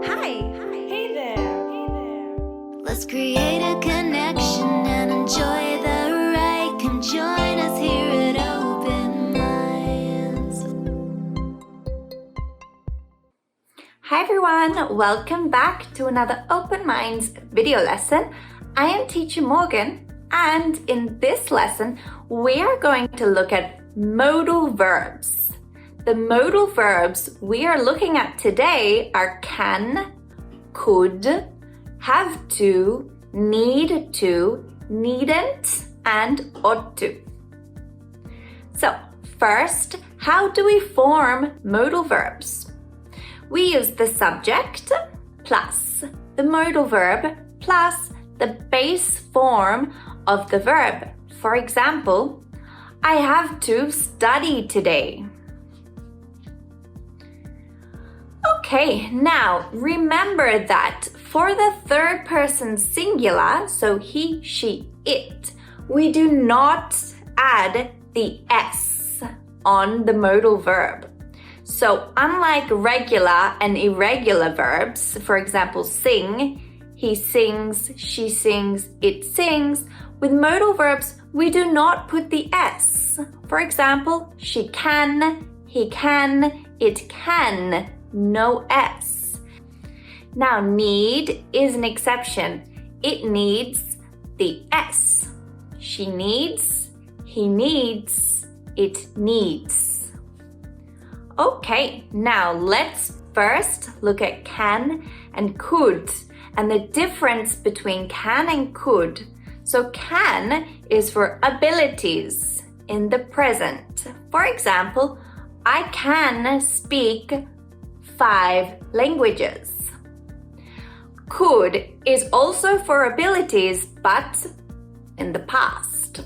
Hey there. Let's create a connection and enjoy the ride. Come join us here at Open Minds. Hi everyone, welcome back to another Open Minds video lesson. I am teacher Morgan, and in this lesson we are going to look at modal verbs. The modal verbs we are looking at today are can, could, have to, need to, needn't, and ought to. So first, how do we form modal verbs? We use the subject plus the modal verb plus the base form of the verb. For example, I have to study today. Okay, now remember that for the third person singular, so he, she, it, we do not add the S on the modal verb. So unlike regular and irregular verbs, for example, sing, he sings, she sings, it sings, with modal verbs, we do not put the S. For example, she can, he can, it can, no S. Now, need is an exception. It needs the S. She needs, he needs, it needs. Okay, now let's first look at can and could and the difference between can and could. So can is for abilities in the present. For example, I can speak 5 languages. Could is also for abilities, but in the past.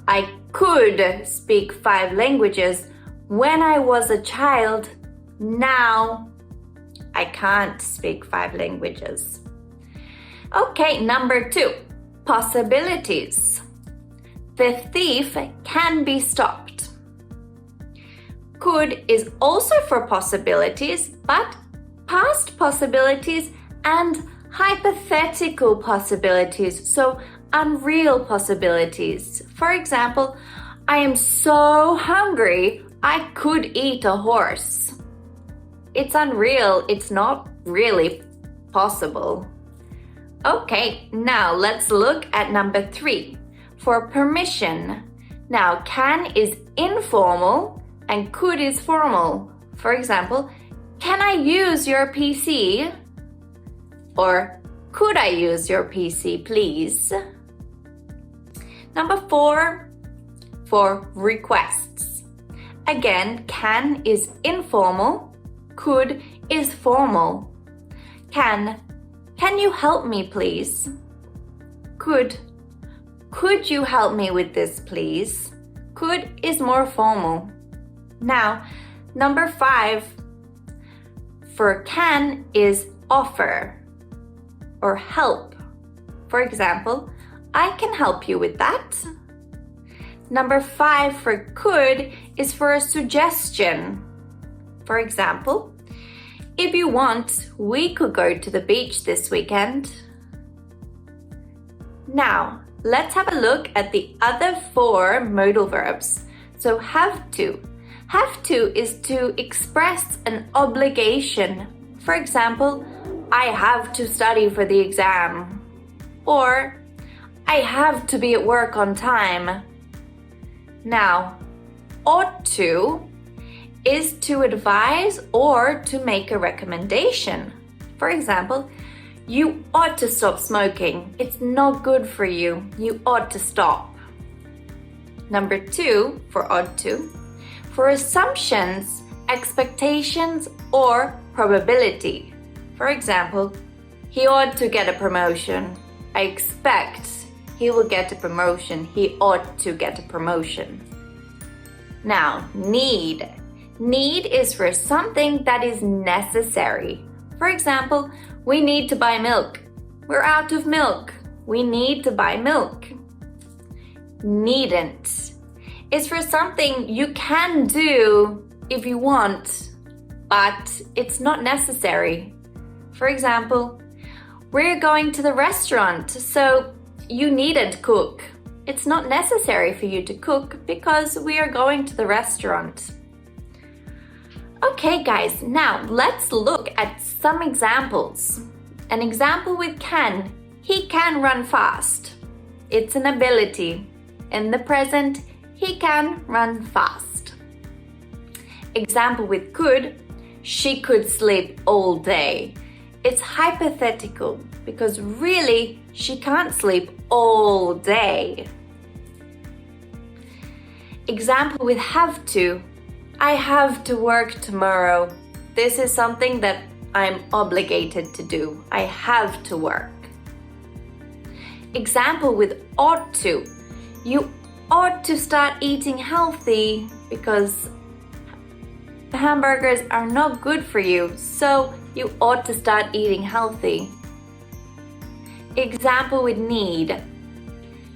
I could speak 5 languages when I was a child. Now I can't speak 5 languages. Okay, number 2, possibilities. The thief can be stopped. Could is also for possibilities, but past possibilities and hypothetical possibilities, so unreal possibilities. For example, I am so hungry, I could eat a horse. It's unreal, it's not really possible. Okay, now let's look at number 3, for permission. Now, can is informal and could is formal. For example, can I use your PC? Or could I use your PC, please? Number 4, for requests. Again, can is informal, could is formal. Can you help me, please? Could you help me with this, please? Could is more formal. Now, number 5, for can is offer or help. For example, I can help you with that. Number 5 for could is for a suggestion. For example, if you want, we could go to the beach this weekend. Now, let's have a look at the other 4 modal verbs. So have to. Have to is to express an obligation. For example, I have to study for the exam. Or, I have to be at work on time. Now, ought to is to advise or to make a recommendation. For example, you ought to stop smoking. It's not good for you. You ought to stop. Number 2 for ought to, for assumptions, expectations, or probability. For example, he ought to get a promotion. I expect he will get a promotion. He ought to get a promotion. Now, need. Need is for something that is necessary. For example, we need to buy milk. We're out of milk. We need to buy milk. Needn't is for something you can do if you want, but it's not necessary. For example, we're going to the restaurant, so you needn't cook. It's not necessary for you to cook because we are going to the restaurant. Okay, guys, now let's look at some examples. An example with can. He can run fast. It's an ability. In the present, he can run fast. Example with could. She could sleep all day. It's hypothetical because really she can't sleep all day. Example with have to. I have to work tomorrow. This is something that I'm obligated to do. I have to work. Example with ought to. You ought to start eating healthy because hamburgers are not good for you, so you ought to start eating healthy. Example with need.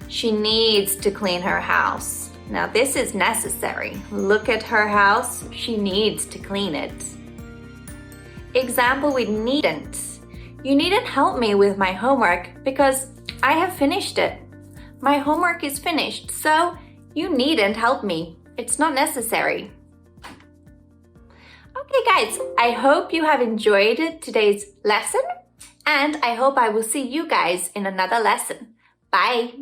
She needs to clean her house. Now this is necessary. Look at her house. She needs to clean it. Example with needn't. You needn't help me with my homework because I have finished it. My homework is finished, so you needn't help me. It's not necessary. Okay, guys, I hope you have enjoyed today's lesson, and I hope I will see you guys in another lesson. Bye!